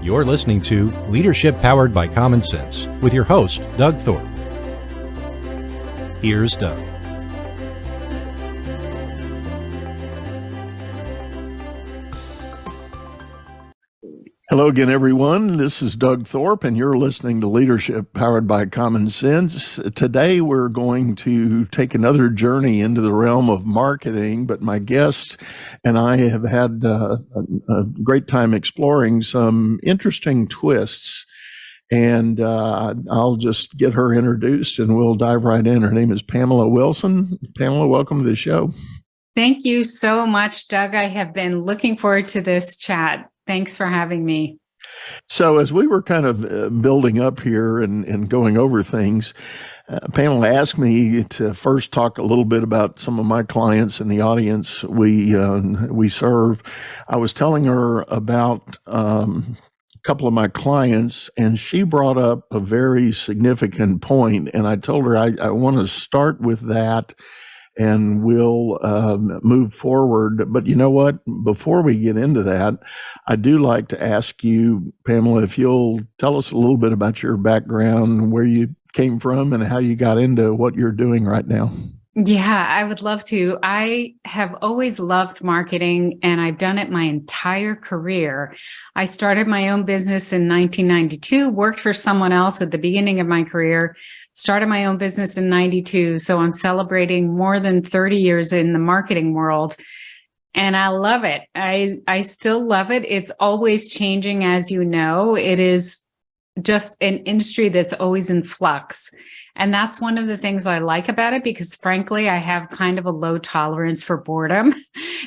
You're listening to Leadership Powered by Common Sense with your host, Doug Thorpe. Here's Doug. Hello again, everyone. This is Doug Thorpe, and you're listening to Leadership Powered by Common Sense. Today, we're going to take another journey into the realm of marketing, but my guest and I have had a great time exploring some interesting twists, and I'll just get her introduced, and we'll dive right in. Her name is Pamela Wilson. Pamela, welcome to the show. Thank you so much, Doug. I have been looking forward to this chat. Thanks for having me. So as we were kind of building up here and going over things, Pamela asked me to first talk a little bit about some of my clients and the audience we serve. I was telling her about a couple of my clients, and she brought up a very significant point, and I told her I want to start with that and we'll move forward. But you know what? Before we get into that, I do like to ask you, Pamela, if you'll tell us a little bit about your background, where you came from, and how you got into what you're doing right now. Yeah, I would love to. I have always loved marketing, and I've done it my entire career. I started my own business in 1992, worked for someone else at the beginning of my career, started my own business in 92. So I'm celebrating more than 30 years in the marketing world. And I love it. I still love it. It's always changing, as you know. It is just an industry that's always in flux. And that's one of the things I like about it, because frankly, I have kind of a low tolerance for boredom,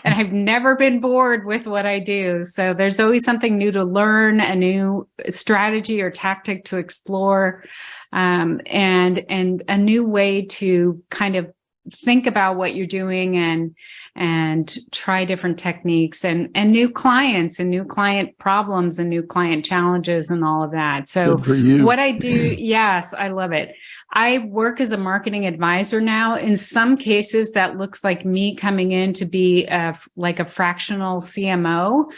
and I've never been bored with what I do. So there's always something new to learn, a new strategy or tactic to explore, and a new way to kind of think about what you're doing and try different techniques and new clients and new client problems and new client challenges and all of that. So what I do, yes, I love it. I work as a marketing advisor now. In some cases, that looks like me coming in to be like a fractional CMO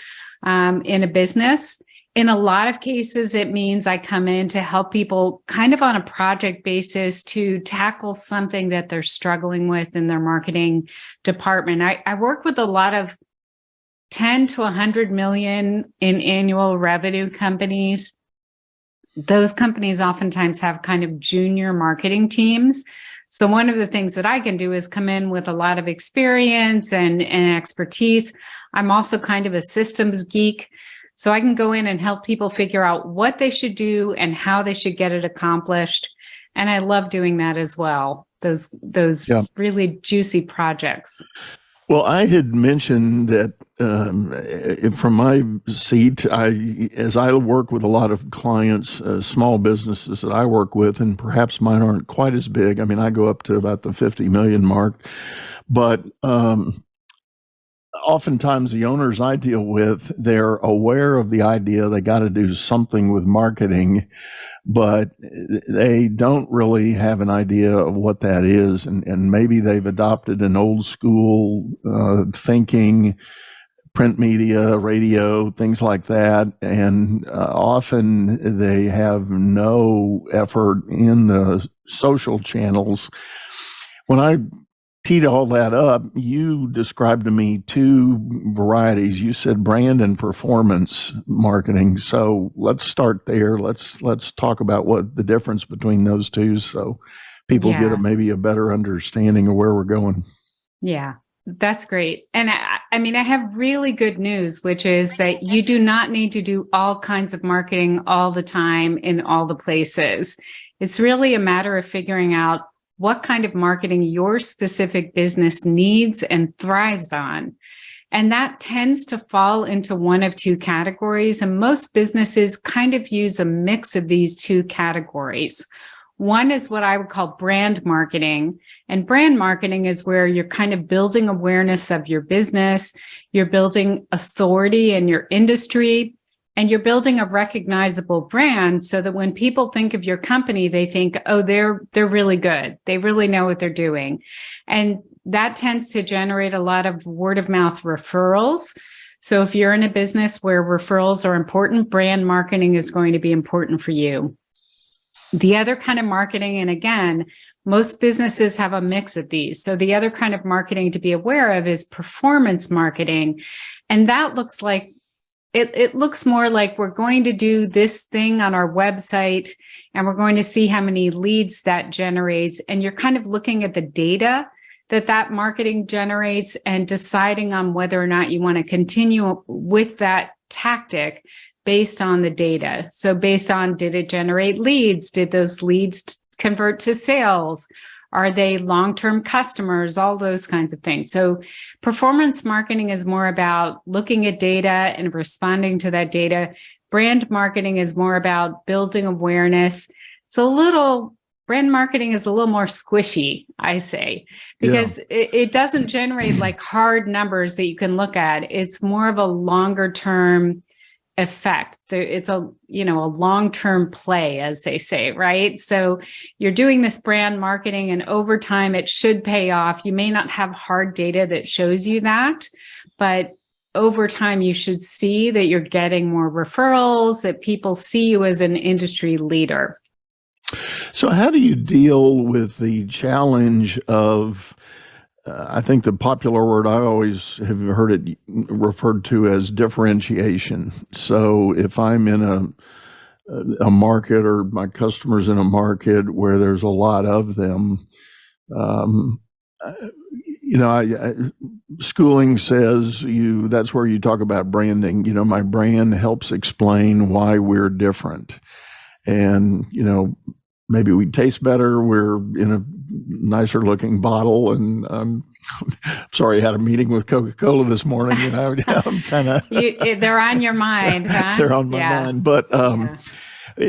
in a business. In a lot of cases, it means I come in to help people kind of on a project basis to tackle something that they're struggling with in their marketing department. I work with a lot of 10 to 100 million in annual revenue companies. Those companies oftentimes have kind of junior marketing teams. So one of the things that I can do is come in with a lot of experience and expertise. I'm also kind of a systems geek. So I can go in and help people figure out what they should do and how they should get it accomplished. And I love doing that as well, those really juicy projects. Well, I had mentioned that from my seat, as I work with a lot of clients, small businesses that I work with, and perhaps mine aren't quite as big. I mean, I go up to about the 50 million mark, but oftentimes the owners I deal with, they're aware of the idea they got to do something with marketing, but they don't really have an idea of what that is. And maybe they've adopted an old school thinking, print media, radio, things like that. And often they have no effort in the social channels. When I teed all that up, you described to me two varieties. You said brand and performance marketing. So let's start there. Let's talk about what the difference between those two, so people get maybe a better understanding of where we're going. Yeah, that's great. And I mean, I have really good news, which is that you do not need to do all kinds of marketing all the time in all the places. It's really a matter of figuring out what kind of marketing your specific business needs and thrives on. And that tends to fall into one of two categories. And most businesses kind of use a mix of these two categories. One is what I would call brand marketing. And brand marketing is where you're kind of building awareness of your business, you're building authority in your industry, and you're building a recognizable brand so that when people think of your company, they think, oh, they're really good. They really know what they're doing. And that tends to generate a lot of word of mouth referrals. So if you're in a business where referrals are important, brand marketing is going to be important for you. The other kind of marketing, and again, most businesses have a mix of these. So the other kind of marketing to be aware of is performance marketing. And that looks like, it looks more like we're going to do this thing on our website and we're going to see how many leads that generates. And you're kind of looking at the data that marketing generates and deciding on whether or not you want to continue with that tactic based on the data. So based on, did it generate leads? Did those leads convert to sales? Are they long-term customers? All those kinds of things. So performance marketing is more about looking at data and responding to that data. Brand marketing is more about building awareness. Brand marketing is a little more squishy, I say, because it doesn't generate like hard numbers that you can look at. It's more of a longer term effect. It's a long-term play, as they say, right? So you're doing this brand marketing and over time it should pay off. You may not have hard data that shows you that, but over time you should see that you're getting more referrals, that people see you as an industry leader. So how do you deal with the challenge of, I think the popular word I always have heard it referred to as differentiation. So if I'm in a market or my customers in a market where there's a lot of them, schooling says that's where you talk about branding. My brand helps explain why we're different. And, maybe we taste better. We're in a nicer looking bottle. And I'm sorry, I had a meeting with Coca-Cola this morning. I'm kind of they're on your mind, huh? They're on my mind. But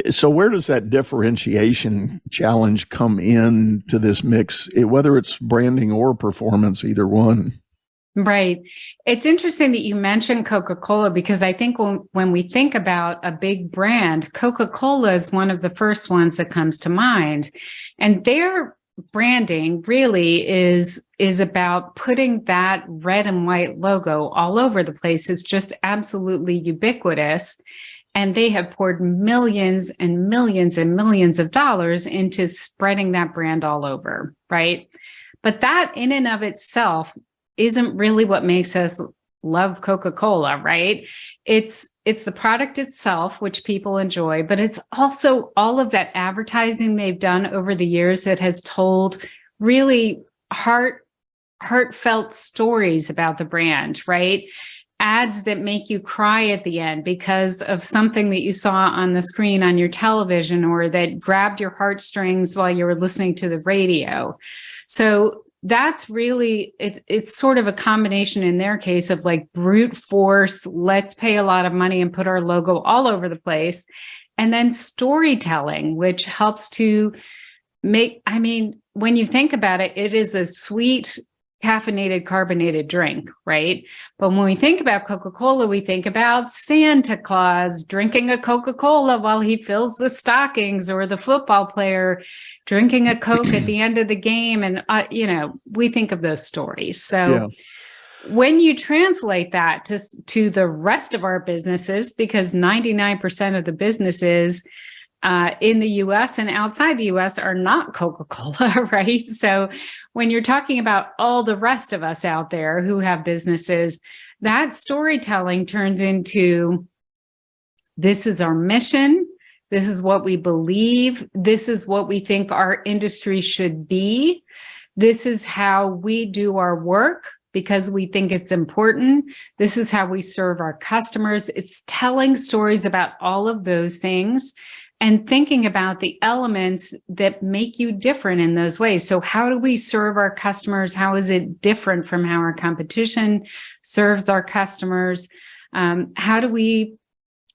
so where does that differentiation challenge come in to this mix, whether it's branding or performance, either one? Right. It's interesting that you mentioned Coca-Cola, because I think when we think about a big brand, Coca-Cola is one of the first ones that comes to mind. And their branding really is about putting that red and white logo all over the place. It's just absolutely ubiquitous. And they have poured millions and millions and millions of dollars into spreading that brand all over, right? But that in and of itself isn't really what makes us love Coca-Cola, right? It's the product itself, which people enjoy, but it's also all of that advertising they've done over the years that has told really heartfelt stories about the brand, right? Ads that make you cry at the end because of something that you saw on the screen on your television, or that grabbed your heartstrings while you were listening to the radio. So that's really, it's sort of a combination in their case of like brute force, let's pay a lot of money and put our logo all over the place. And then storytelling, which helps to make, when you think about it, it is a sweet, caffeinated, carbonated drink, right? But when we think about Coca-Cola, we think about Santa Claus drinking a Coca-Cola while he fills the stockings, or the football player drinking a Coke at the end of the game. And, we think of those stories. So when you translate that to the rest of our businesses, because 99% of the businesses in the US and outside the US are not Coca-Cola, right? So when you're talking about all the rest of us out there who have businesses, that storytelling turns into, this is our mission, this is what we believe, this is what we think our industry should be, this is how we do our work because we think it's important, this is how we serve our customers. It's telling stories about all of those things and thinking about the elements that make you different in those ways. So how do we serve our customers? How is it different from how our competition serves our customers? How do we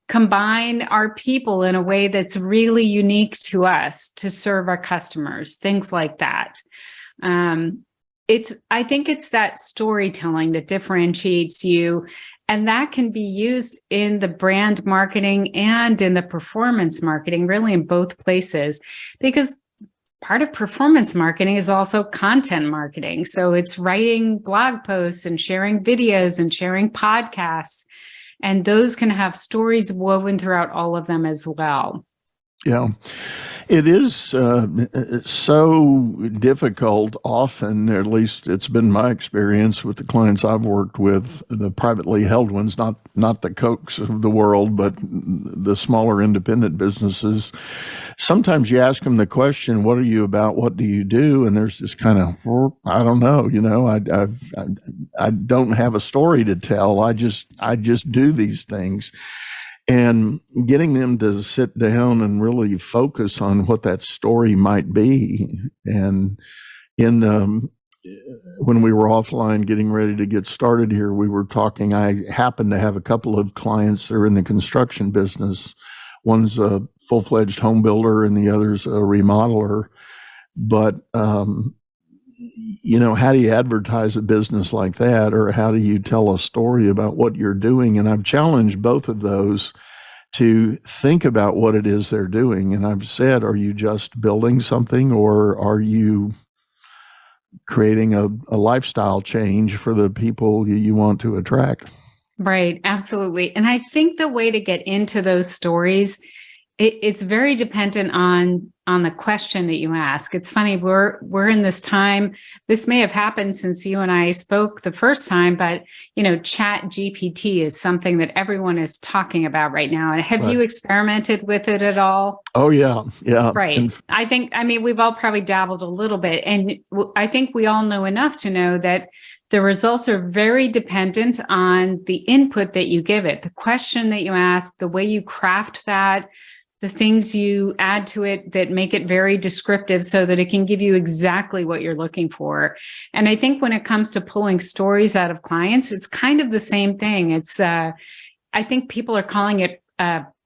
combine our people in a way that's really unique to us to serve our customers? Things like that. I think it's that storytelling that differentiates you. And that can be used in the brand marketing and in the performance marketing, really in both places. Because part of performance marketing is also content marketing. So it's writing blog posts and sharing videos and sharing podcasts. And those can have stories woven throughout all of them as well. Yeah. It is so difficult often, or at least it's been my experience with the clients I've worked with, the privately held ones, not the Cokes of the world, but the smaller independent businesses. Sometimes you ask them the question, what are you about? What do you do? And there's this kind of, I don't know, I don't have a story to tell. I just do these things. And getting them to sit down and really focus on what that story might be. And when we were offline getting ready to get started here, we were talking. I happen to have a couple of clients that are in the construction business. One's a full-fledged home builder and the other's a remodeler. But how do you advertise a business like that, or how do you tell a story about what you're doing? And I've challenged both of those to think about what it is they're doing. And I've said, are you just building something, or are you creating a lifestyle change for the people you want to attract? Right, absolutely. And I think the way to get into those stories, it's very dependent on the question that you ask. It's funny, we're in this time, this may have happened since you and I spoke the first time, but Chat GPT is something that everyone is talking about right now. And have you experimented with it at all? Oh, yeah. Yeah. Right. I mean, we've all probably dabbled a little bit. And I think we all know enough to know that the results are very dependent on the input that you give it, the question that you ask, the way you craft that, the things you add to it that make it very descriptive so that it can give you exactly what you're looking for. And I think when it comes to pulling stories out of clients, it's kind of the same thing. It's, I think people are calling it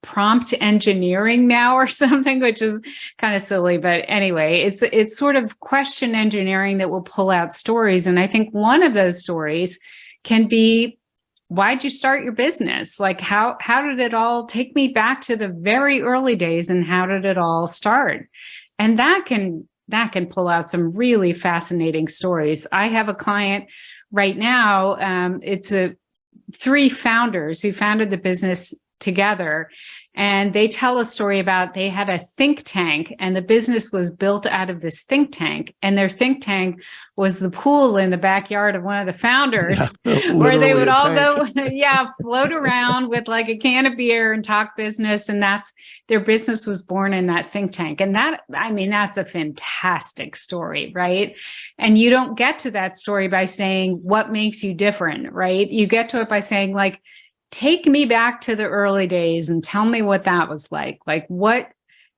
prompt engineering now or something, which is kind of silly. But anyway, it's sort of question engineering that will pull out stories. And I think one of those stories can be, why'd you start your business? Like, how did it all take me back to the very early days, and how did it all start? And that can pull out some really fascinating stories. I have a client right now. It's three founders who founded the business together. And they tell a story about they had a think tank, and the business was built out of this think tank. And their think tank was the pool in the backyard of one of the founders, where they would all go, float around with like a can of beer and talk business. And their business was born in that think tank. And that's a fantastic story, right? And you don't get to that story by saying, what makes you different, right? You get to it by saying, like, take me back to the early days and tell me what that was like. Like, what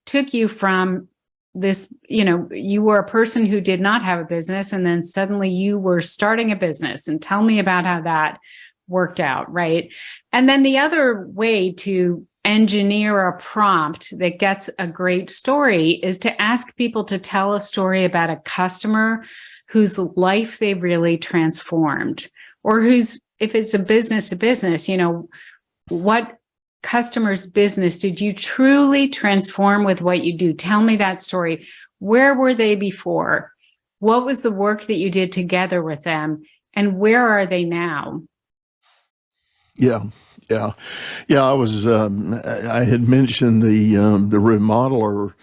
took you from this, you were a person who did not have a business, and then suddenly you were starting a business, and tell me about how that worked out, right? And then the other way to engineer a prompt that gets a great story is to ask people to tell a story about a customer whose life they really transformed, or if it's a business to business, what customer's business did you truly transform with what you do? Tell me that story. Where were they before? What was the work that you did together with them? And where are they now? Yeah. I was. I had mentioned the remodeler.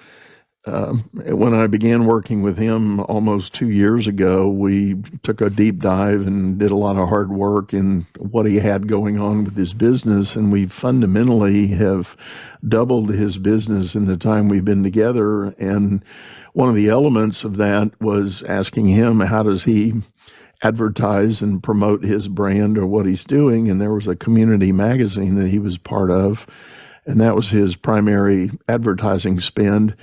When I began working with him almost 2 years ago, we took a deep dive and did a lot of hard work in what he had going on with his business. And we fundamentally have doubled his business in the time we've been together. And one of the elements of that was asking him, how does he advertise and promote his brand or what he's doing? And there was a community magazine that he was part of, and that was his primary advertising spend.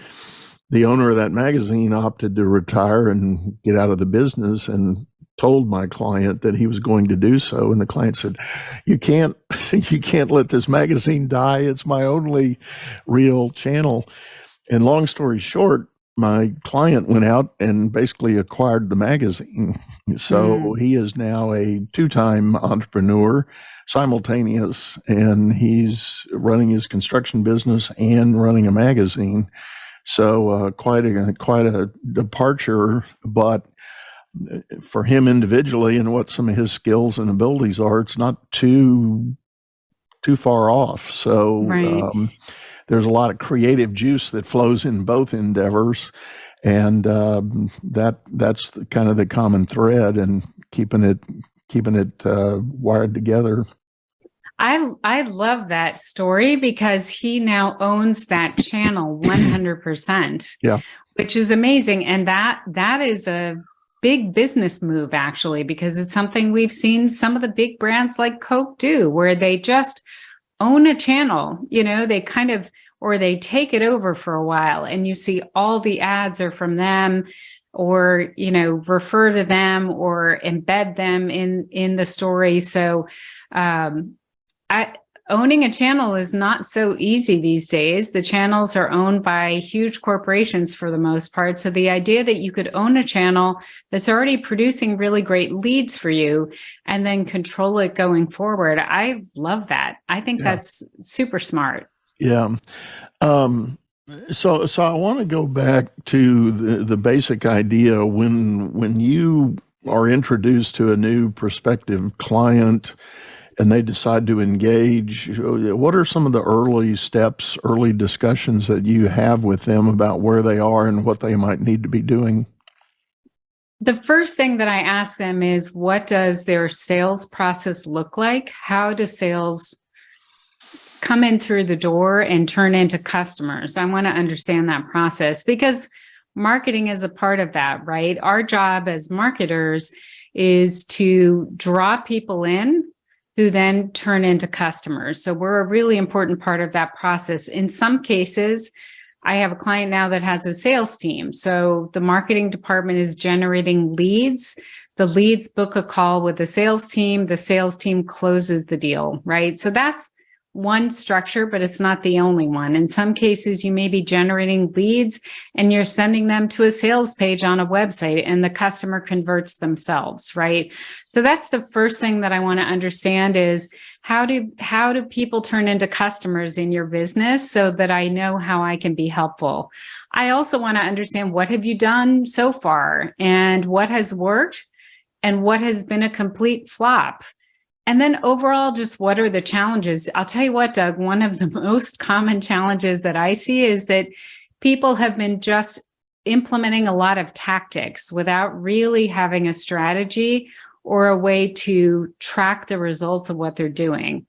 The owner of that magazine opted to retire and get out of the business, and told my client that he was going to do so. And the client said, you can't let this magazine die. It's my only real channel. And long story short, my client went out and basically acquired the magazine. So he is now a two-time entrepreneur, simultaneous, and he's running his construction business and running a magazine. So quite a departure, but for him individually and what some of his skills and abilities are, it's not too far off. So Right. there's a lot of creative juice that flows in both endeavors, and that's kind of the common thread, and keeping it wired together. I love that story because he now owns that channel 100%. Yeah. Which is amazing. And that is a big business move, actually, because it's something we've seen some of the big brands like Coke do, where they just own a channel, they kind of, or they take it over for a while, and you see all the ads are from them, or, refer to them or embed them in the story. So, owning a channel is not so easy these days. The channels are owned by huge corporations for the most part. So the idea that you could own a channel that's already producing really great leads for you and then control it going forward, I love that. I think that's super smart. Yeah. So I want to go back to the basic idea when you are introduced to a new prospective client and they decide to engage. What are some of the early steps, early discussions that you have with them about where they are and what they might need to be doing? The first thing that I ask them is, what does their sales process look like? How do sales come in through the door and turn into customers? I want to understand that process, because marketing is a part of that, right? Our job as marketers is to draw people in who then turn into customers. So we're a really important part of that process. In some cases, I have a client now that has a sales team. So the marketing department is generating leads. The leads book a call with the sales team closes the deal, right? So that's one structure, but it's not the only one. In some cases, you may be generating leads and you're sending them to a sales page on a website, and the customer converts themselves, right? So that's the first thing that I want to understand is how do people turn into customers in your business, so that I know how I can be helpful. I also want to understand, what have you done so far, and what has worked and what has been a complete flop. And then overall, just what are the challenges? I'll tell you what, Doug, one of the most common challenges that I see is that people have been just implementing a lot of tactics without really having a strategy or a way to track the results of what they're doing.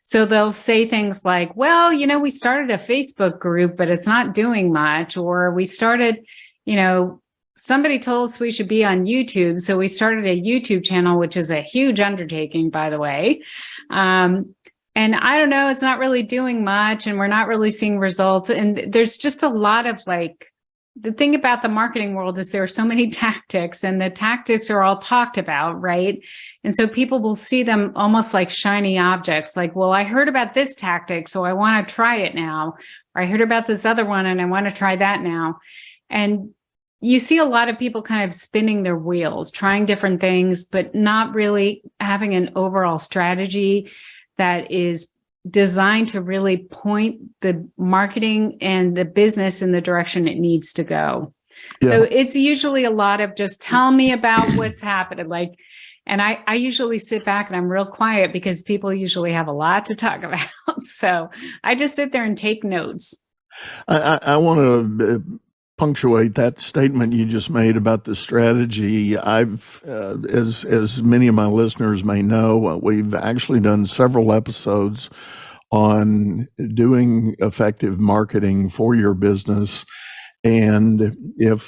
So they'll say things like, well, we started a Facebook group, but it's not doing much. Or we started, somebody told us we should be on YouTube, so we started a YouTube channel, which is a huge undertaking, by the way. And I don't know, it's not really doing much, and we're not really seeing results. And there's just a lot of the thing about the marketing world is there are so many tactics, and the tactics are all talked about, right? And so people will see them almost like shiny objects, like, well, I heard about this tactic, so I want to try it now. Or I heard about this other one and I want to try that now. And you see a lot of people kind of spinning their wheels, trying different things, but not really having an overall strategy that is designed to really point the marketing and the business in the direction it needs to go. Yeah. So it's usually a lot of just tell me about what's happening. And I usually sit back and I'm real quiet because people usually have a lot to talk about. So I just sit there and take notes. I want to punctuate that statement you just made about the strategy. I've, as many of my listeners may know, we've actually done several episodes on doing effective marketing for your business. And if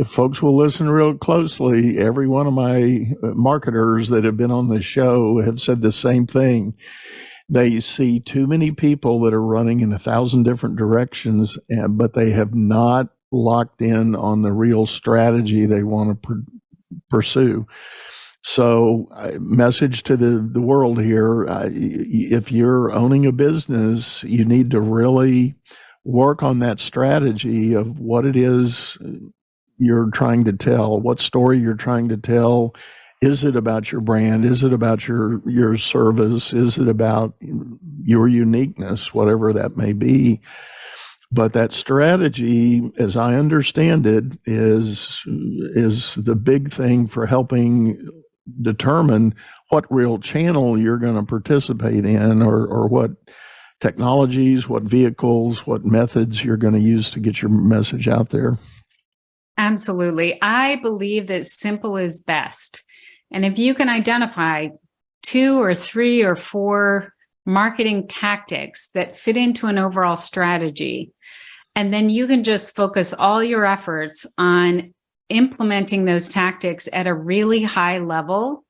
folks will listen real closely, every one of my marketers that have been on the show have said the same thing. They see too many people that are running in 1,000 different directions, but they have not locked in on the real strategy they want to pursue. So, message to the world here, if you're owning a business, you need to really work on that strategy of what it is you're trying to tell, what story you're trying to tell. Is it about your brand? Is it about your service? Is it about your uniqueness, whatever that may be? But that strategy, as I understand it, is the big thing for helping determine what real channel you're going to participate in, or what technologies, what vehicles, what methods you're going to use to get your message out there. Absolutely. I believe that simple is best. And if you can identify 2 or 3 or 4 marketing tactics that fit into an overall strategy, and then you can just focus all your efforts on implementing those tactics at a really high level,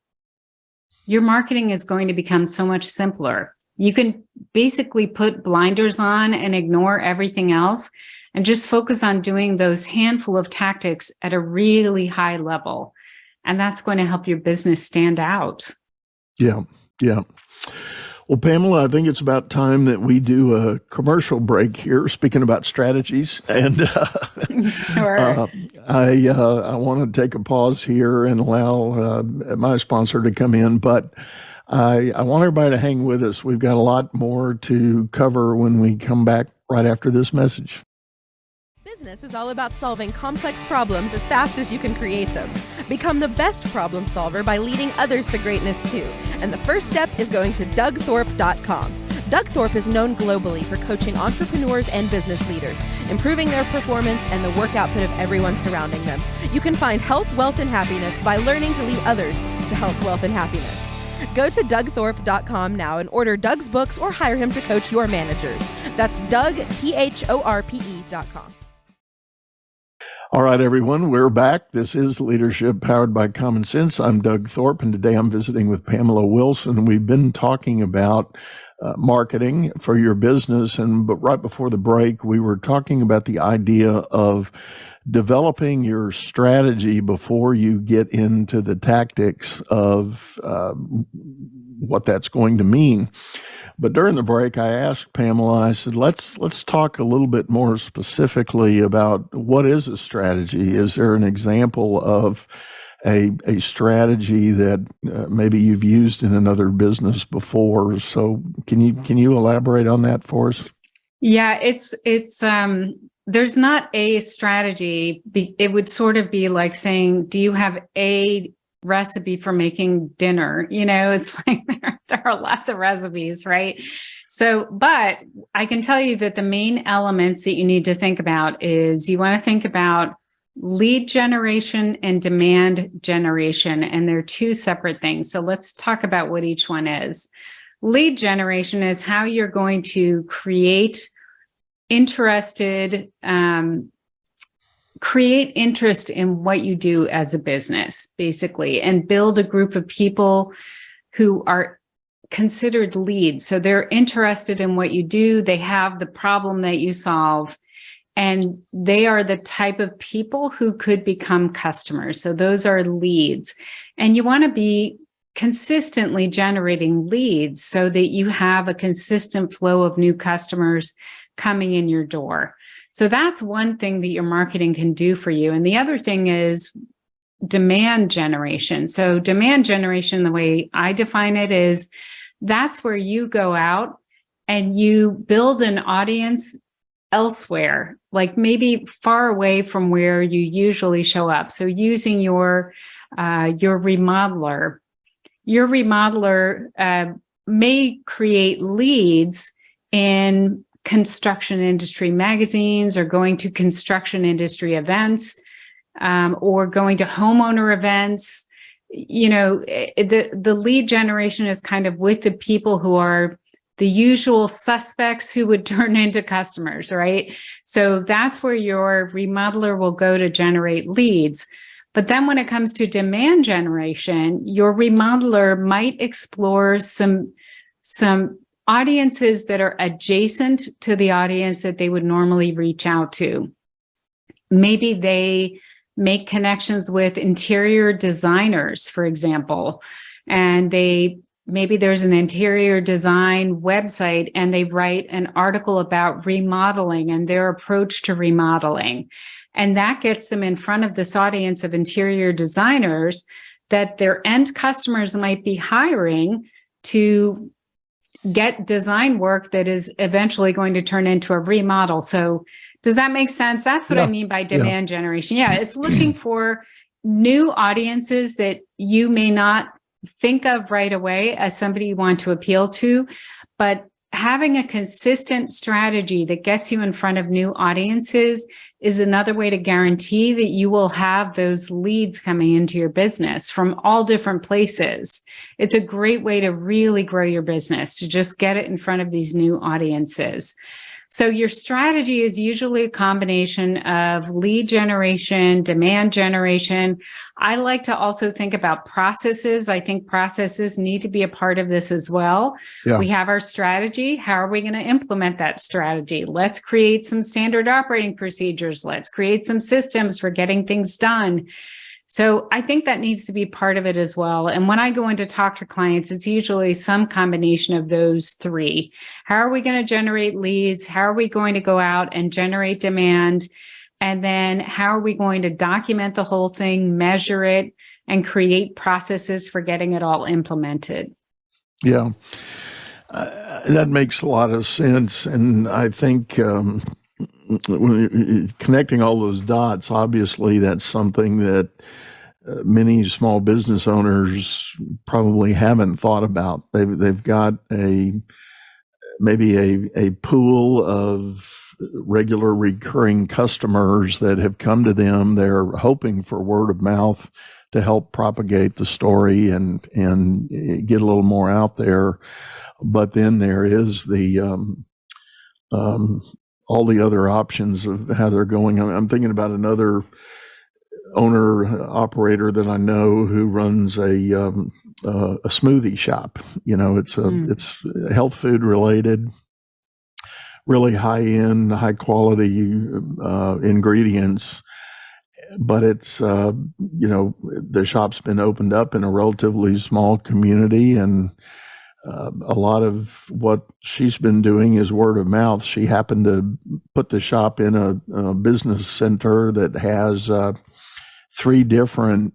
your marketing is going to become so much simpler. You can basically put blinders on and ignore everything else and just focus on doing those handful of tactics at a really high level. And that's going to help your business stand out. Yeah. Well, Pamela, I think it's about time that we do a commercial break here, speaking about strategies. And Sure. I want to take a pause here and allow my sponsor to come in, but I want everybody to hang with us. We've got a lot more to cover when we come back right after this message. Business is all about solving complex problems as fast as you can create them. Become the best problem solver by leading others to greatness too. And the first step is going to DougThorpe.com. Doug Thorpe is known globally for coaching entrepreneurs and business leaders, improving their performance and the work output of everyone surrounding them. You can find health, wealth, and happiness by learning to lead others to health, wealth, and happiness. Go to DougThorpe.com now and order Doug's books or hire him to coach your managers. That's DougThorpe.com. All right, everyone, we're back. This is Leadership Powered by Common Sense. I'm Doug Thorpe, and today I'm visiting with Pamela Wilson. We've been talking about marketing for your business, but right before the break, we were talking about the idea of developing your strategy before you get into the tactics of what that's going to mean. But during the break, I asked Pamela, I said, let's talk a little bit more specifically about what is a strategy. Is there an example of a strategy that maybe you've used in another business before? So can you elaborate on that for us? Yeah, it's there's not a strategy. It would sort of be like saying, do you have a recipe for making dinner? It's like there are lots of recipes, right? So, but I can tell you that the main elements that you need to think about is you want to think about lead generation and demand generation, and they're 2 separate things. So let's talk about what each one is. Lead generation is how you're going to create interest in what you do as a business, basically, and build a group of people who are considered leads. So they're interested in what you do. They have the problem that you solve, and they are the type of people who could become customers. So those are leads. And you want to be consistently generating leads so that you have a consistent flow of new customers coming in your door. So that's one thing that your marketing can do for you. And the other thing is demand generation. So demand generation, the way I define it, is that's where you go out and you build an audience elsewhere, like maybe far away from where you usually show up. So using your remodeler. Your remodeler may create leads in construction industry magazines, or going to construction industry events, or going to homeowner events. The lead generation is kind of with the people who are the usual suspects who would turn into customers, right? So that's where your remodeler will go to generate leads. But then when it comes to demand generation, your remodeler might explore some audiences that are adjacent to the audience that they would normally reach out to. Maybe they make connections with interior designers, for example, and maybe there's an interior design website and they write an article about remodeling and their approach to remodeling. And that gets them in front of this audience of interior designers that their end customers might be hiring to get design work that is eventually going to turn into a remodel. So does that make sense? That's what I mean by demand generation. Yeah, it's looking for new audiences that you may not think of right away as somebody you want to appeal to, but having a consistent strategy that gets you in front of new audiences is another way to guarantee that you will have those leads coming into your business from all different places. It's a great way to really grow your business, to just get it in front of these new audiences. So your strategy is usually a combination of lead generation, demand generation. I like to also think about processes. I think processes need to be a part of this as well. Yeah. We have our strategy. How are we going to implement that strategy? Let's create some standard operating procedures. Let's create some systems for getting things done. So I think that needs to be part of it as well. And when I go in to talk to clients, it's usually some combination of those three. How are we going to generate leads? How are we going to go out and generate demand? And then how are we going to document the whole thing, measure it, and create processes for getting it all implemented? Yeah, that makes a lot of sense. And I think connecting all those dots, obviously, that's something that many small business owners probably haven't thought about. They've got maybe a pool of regular recurring customers that have come to them. They're hoping for word of mouth to help propagate the story and get a little more out there. But then there is all the other options of how they're going. I'm thinking about another owner-operator that I know who runs a smoothie shop. You know, it's health food related, really high-end, high-quality ingredients. But it's, the shop's been opened up in a relatively small community, and a lot of what she's been doing is word of mouth. She happened to put the shop in a business center that has 3 different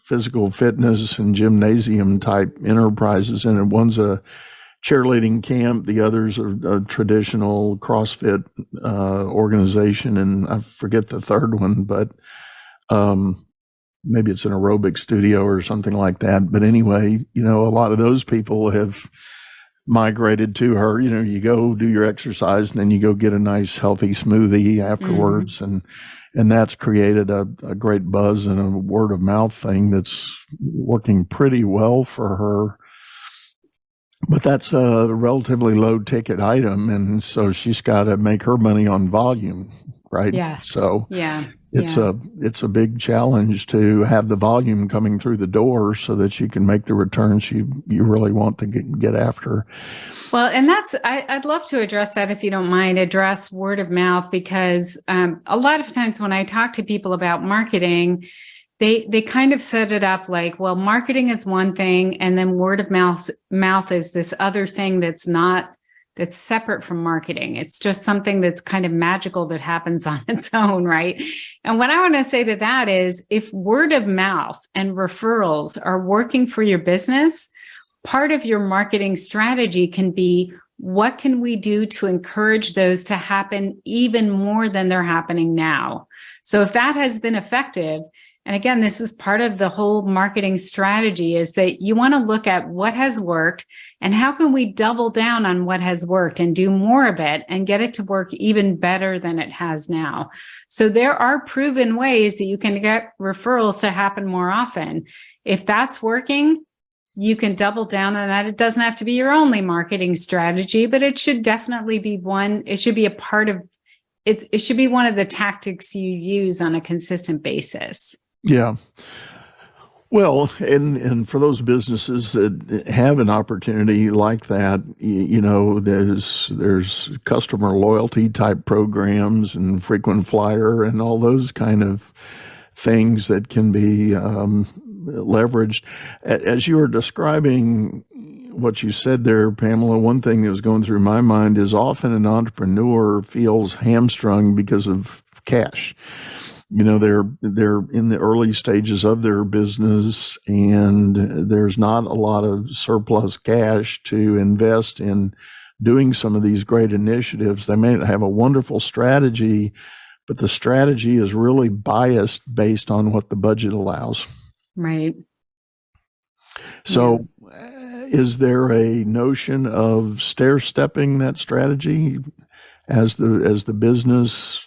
physical fitness and gymnasium type enterprises in it. One's a cheerleading camp, the other's a traditional CrossFit organization, and I forget the third one, but maybe it's an aerobic studio or something like that. But anyway, a lot of those people have migrated to her. You go do your exercise and then you go get a nice healthy smoothie afterwards. And that's created a great buzz and a word of mouth thing that's working pretty well for her. But that's a relatively low ticket item. And so she's got to make her money on volume, right? Yes. So yeah. It's a big challenge to have the volume coming through the door so that you can make the returns you really want to get after. Well, and I'd love to address that, if you don't mind, address word of mouth, because a lot of times when I talk to people about marketing, they kind of set it up like, well, marketing is one thing, and then word of mouth is this other thing that's separate from marketing. It's just something that's kind of magical that happens on its own, right? And what I want to say to that is, if word of mouth and referrals are working for your business, part of your marketing strategy can be, what can we do to encourage those to happen even more than they're happening now? So if that has been effective, and again, this is part of the whole marketing strategy, is that you want to look at what has worked and how can we double down on what has worked and do more of it and get it to work even better than it has now. So there are proven ways that you can get referrals to happen more often. If that's working, you can double down on that. It doesn't have to be your only marketing strategy, but it should definitely be one. It should be a part of it. It should be one of the tactics you use on a consistent basis. Yeah. Well, and for those businesses that have an opportunity like that, there's customer loyalty type programs and frequent flyer and all those kind of things that can be leveraged. As you were describing what you said there, Pamela, one thing that was going through my mind is often an entrepreneur feels hamstrung because of cash. they're in the early stages of their business, and there's not a lot of surplus cash to invest in doing some of these great initiatives. They may have a wonderful strategy, but the strategy is really biased based on what the budget allows. Right. So, is there a notion of stair-stepping that strategy as the business,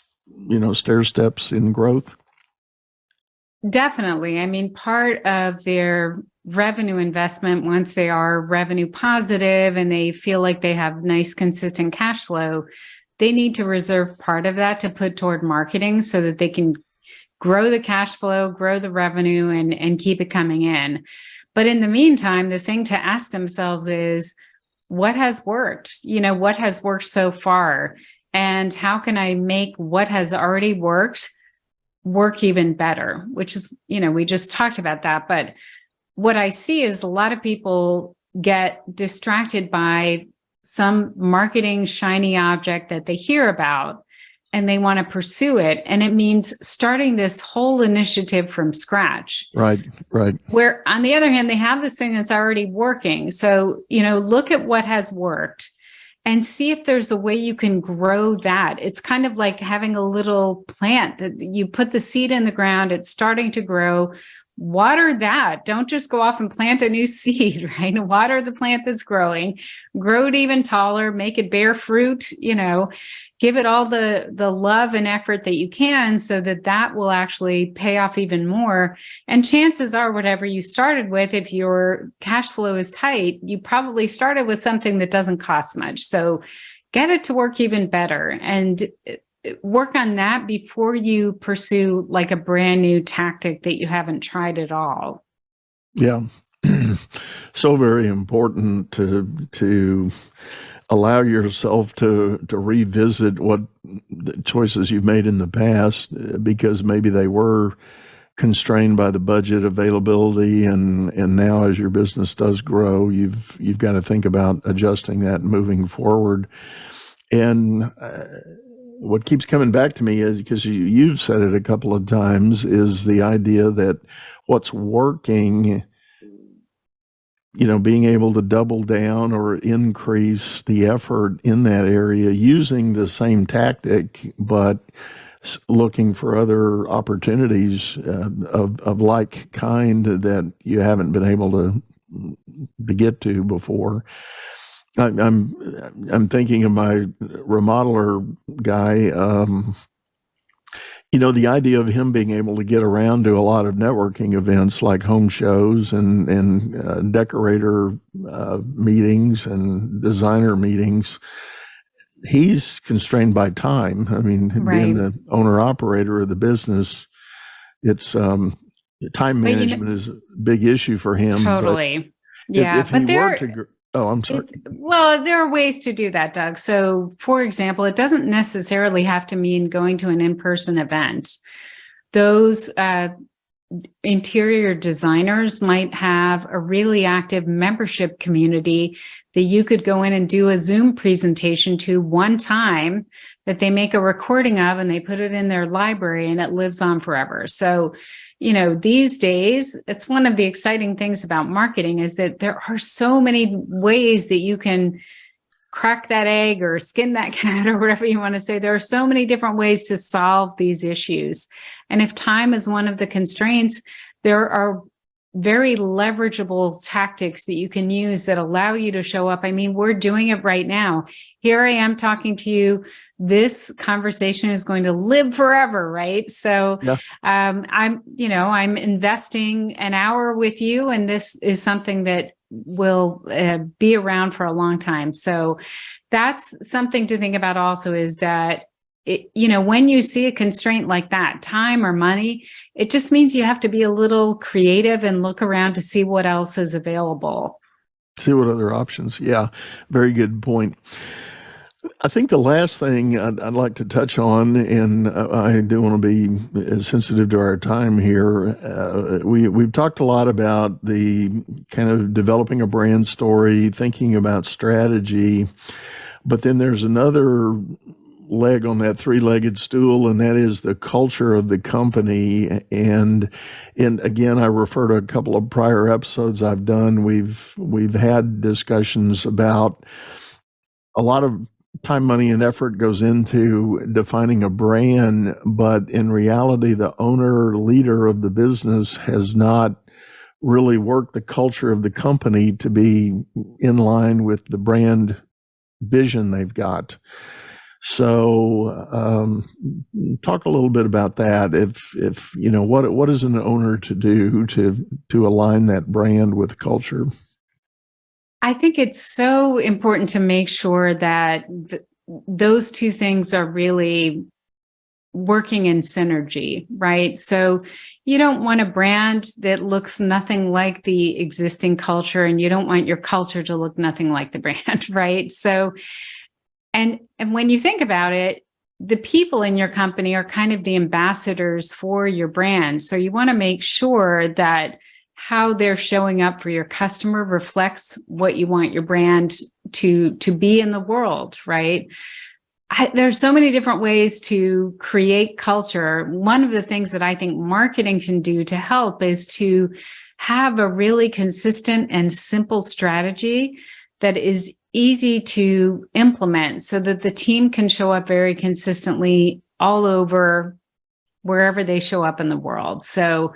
stair steps in growth? Definitely. I mean, part of their revenue investment, once they are revenue positive and they feel like they have nice, consistent cash flow, they need to reserve part of that to put toward marketing so that they can grow the cash flow, grow the revenue, and keep it coming in. But in the meantime, the thing to ask themselves is, what has worked? What has worked so far? And how can I make what has already work even better? Which is, we just talked about that. But what I see is a lot of people get distracted by some marketing shiny object that they hear about, and they want to pursue it. And it means starting this whole initiative from scratch. Right. Where on the other hand, they have this thing that's already working. So, look at what has worked and see if there's a way you can grow that. It's kind of like having a little plant that you put the seed in the ground, it's starting to grow. Water that. Don't just go off and plant a new seed, right? Water the plant that's growing, grow it even taller, make it bear fruit, give it all the love and effort that you can so that will actually pay off even more. And chances are, whatever you started with, if your cash flow is tight, you probably started with something that doesn't cost much. So get it to work even better and work on that before you pursue like a brand new tactic that you haven't tried at all. Yeah. So very important to allow yourself to revisit what the choices you've made in the past, because maybe they were constrained by the budget availability, and now as your business does grow, you've got to think about adjusting that and moving forward. And what keeps coming back to me is, because you've said it a couple of times, is the idea that what's working, being able to double down or increase the effort in that area using the same tactic, but looking for other opportunities of like kind that you haven't been able to get to before. I'm thinking of my remodeler guy. The idea of him being able to get around to a lot of networking events like home shows and decorator meetings and designer meetings. He's constrained by time. I mean, Right. Being the owner operator of the business, it's time management is a big issue for him. Totally. But Yeah. if but he there, were to, I'm sorry. Well, there are ways to do that, Doug. So, for example, it doesn't necessarily have to mean going to an in-person event. Those interior designers might have a really active membership community that you could go in and do a Zoom presentation to one time that they make a recording of, and they put it in their library and it lives on forever. So, these days, it's one of the exciting things about marketing is that there are so many ways that you can crack that egg or skin that cat or whatever you want to say. There are so many different ways to solve these issues. And if time is one of the constraints, there are very leverageable tactics that you can use that allow you to show up. I mean, we're doing it right now. Here I am talking to you. This conversation is going to live forever, right? So Yeah. I'm investing an hour with you, and this is something that will be around for a long time. So that's something to think about also, is that when you see a constraint like that, time or money, it just means you have to be a little creative and look around to see what else is available. See what other options. Yeah, very good point. I think the last thing I'd like to touch on, and I do want to be sensitive to our time here. We've talked a lot about the kind of developing a brand story, thinking about strategy, but then there's another leg on that three-legged stool, and that is the culture of the company. And again, I refer to a couple of prior episodes I've done. We've had discussions about a lot of time, money, and effort goes into defining a brand, but in reality, the owner, leader of the business has not really worked the culture of the company to be in line with the brand vision they've got. So, talk a little bit about that. If you know, what is an owner to do to align that brand with culture? I think it's so important to make sure that those two things are really working in synergy, right? So you don't want a brand that looks nothing like the existing culture, and you don't want your culture to look nothing like the brand, right? So, and when you think about it, the people in your company are kind of the ambassadors for your brand. So you want to make sure that how they're showing up for your customer reflects what you want your brand to be in the world, right? There's so many different ways to create culture. One of the things that I think marketing can do to help is to have a really consistent and simple strategy that is easy to implement so that the team can show up very consistently all over wherever they show up in the world. So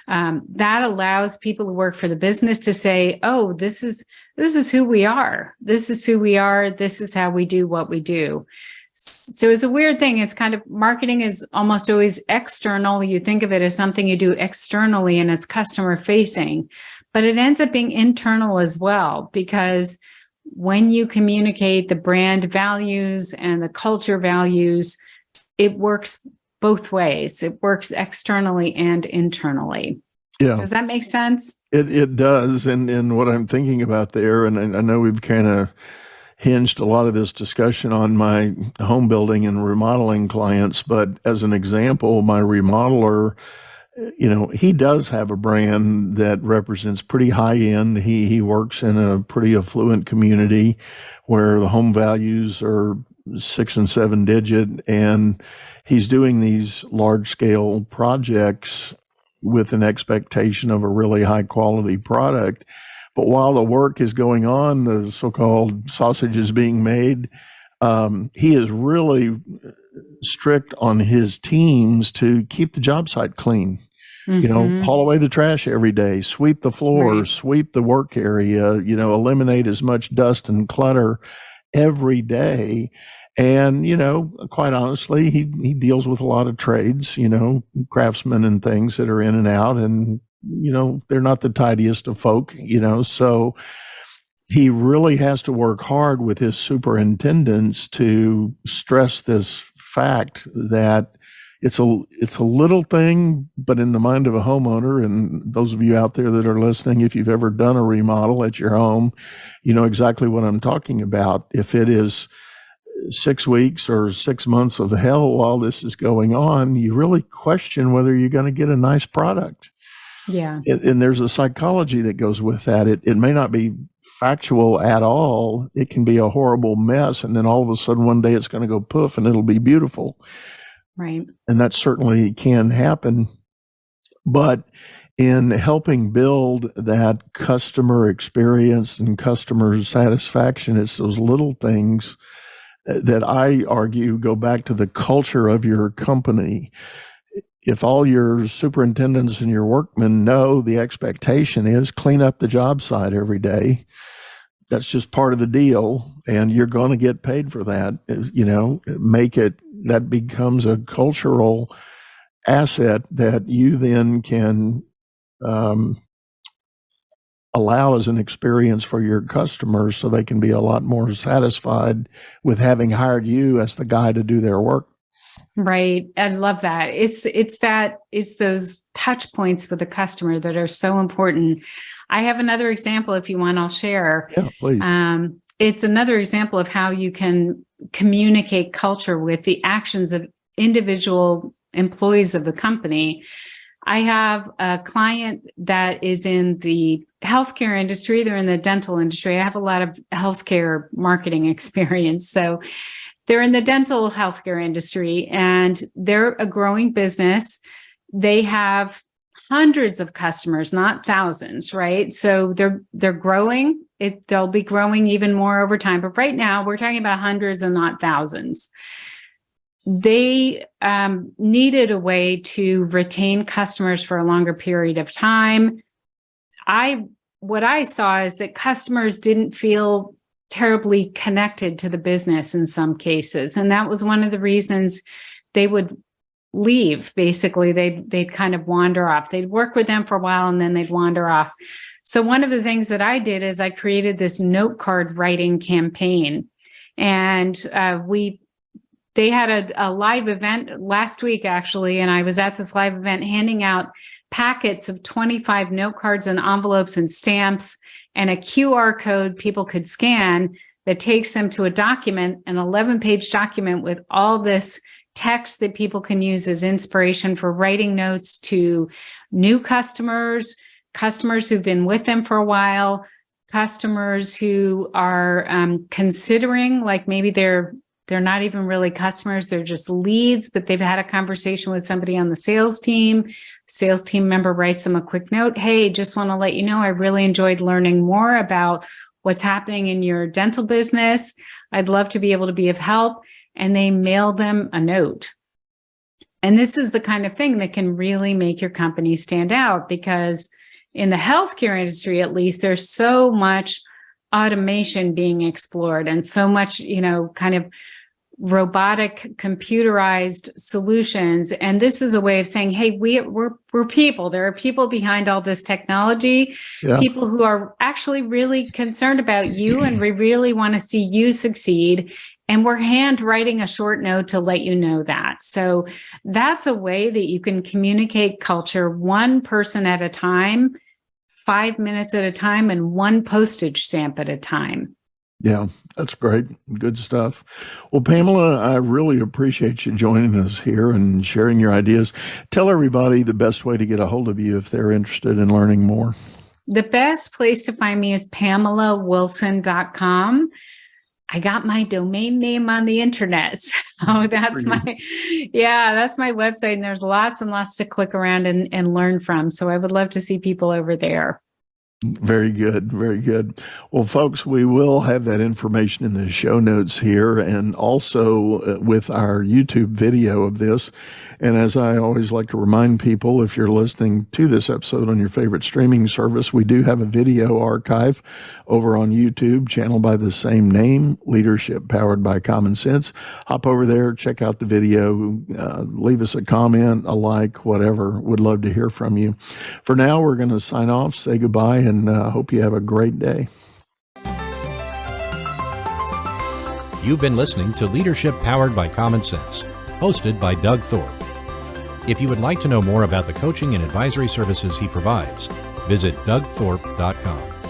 that allows people who work for the business to say, oh, this is who we are. This is who we are. This is how we do what we do. So it's a weird thing. It's kind of, marketing is almost always external. You think of it as something you do externally and it's customer facing, but it ends up being internal as well, because when you communicate the brand values and the culture values, it works both ways. It works externally and internally. Yeah. Does that make sense? It does. And what I'm thinking about there, and I know we've kind of hinged a lot of this discussion on my home building and remodeling clients, but as an example, my remodeler, you know, he does have a brand that represents pretty high end. He works in a pretty affluent community where the home values are 6 and 7 digit, and he's doing these large scale projects with an expectation of a really high quality product. But while the work is going on, the so-called sausage is being made, he is really strict on his teams to keep the job site clean. You know, haul away the trash every day, sweep the floor, Right. sweep the work area, you know, eliminate as much dust and clutter every day. And, you know, quite honestly, he deals with a lot of trades, you know, craftsmen and things that are in and out, and, you know, they're not the tidiest of folk, you know, so he really has to work hard with his superintendents to stress this fact that it's a little thing, but in the mind of a homeowner, and those of you out there that are listening, if you've ever done a remodel at your home, you know exactly what I'm talking about. If it is 6 weeks or 6 months of hell while this is going on, you really question whether you're going to get a nice product. Yeah. And there's a psychology that goes with that. It may not be factual at all. It can be a horrible mess, and then all of a sudden one day it's going to go poof and it'll be beautiful. Right. And that certainly can happen. But in helping build that customer experience and customer satisfaction, it's those little things that I argue go back to the culture of your company. If all your superintendents and your workmen know the expectation is clean up the job site every day, that's just part of the deal, and you're going to get paid for that. You know, make it, that becomes a cultural asset that you then can allow as an experience for your customers, so they can be a lot more satisfied with having hired you as the guy to do their work. Right. I love that. It's those touch points with the customer that are so important. I have another example, if you want, I'll share. Yeah, please. It's another example of how you can communicate culture with the actions of individual employees of the company. I have a client that is in the healthcare industry. They're in the dental industry. I have a lot of healthcare marketing experience. So they're in the dental healthcare industry, and they're a growing business. They have hundreds of customers, not thousands, right? So they're growing. They'll be growing even more over time. But right now, we're talking about hundreds and not thousands. They needed a way to retain customers for a longer period of time. What I saw is that customers didn't feel terribly connected to the business in some cases. And that was one of the reasons they would leave. Basically, they'd kind of wander off. They'd work with them for a while and then they'd wander off. So one of the things that I did is I created this note card writing campaign. And they had a live event last week, actually, and I was at this live event handing out packets of 25 note cards and envelopes and stamps and a QR code people could scan that takes them to a document, an 11-page document with all this text that people can use as inspiration for writing notes to new customers, customers who've been with them for a while, customers who are considering, like maybe they're not even really customers, they're just leads, but they've had a conversation with somebody on the sales team. Sales team member writes them a quick note. Hey, just want to let you know, I really enjoyed learning more about what's happening in your dental business. I'd love to be able to be of help. And they mail them a note. And this is the kind of thing that can really make your company stand out, because in the healthcare industry, at least, there's so much automation being explored and so much, kind of robotic, computerized solutions. And this is a way of saying, hey, we're people. There are people behind all this technology, people who are actually really concerned about you, and we really want to see you succeed. And we're handwriting a short note to let you know that. So that's a way that you can communicate culture one person at a time, 5 minutes at a time, and one postage stamp at a time. Yeah, that's great. Good stuff. Well, Pamela, I really appreciate you joining us here and sharing your ideas. Tell everybody the best way to get a hold of you if they're interested in learning more. The best place to find me is PamelaWilson.com. I got my domain name on the internet. So that's my website. And there's lots and lots to click around and learn from. So I would love to see people over there. Very good. Very good. Well, folks, we will have that information in the show notes here, and also with our YouTube video of this. And as I always like to remind people, if you're listening to this episode on your favorite streaming service, we do have a video archive over on YouTube, channel by the same name, Leadership Powered by Common Sense. Hop over there, check out the video, leave us a comment, a like, whatever. Would love to hear from you. For now, we're going to sign off, say goodbye, and hope you have a great day. You've been listening to Leadership Powered by Common Sense, hosted by Doug Thorpe. If you would like to know more about the coaching and advisory services he provides, visit dougthorpe.com.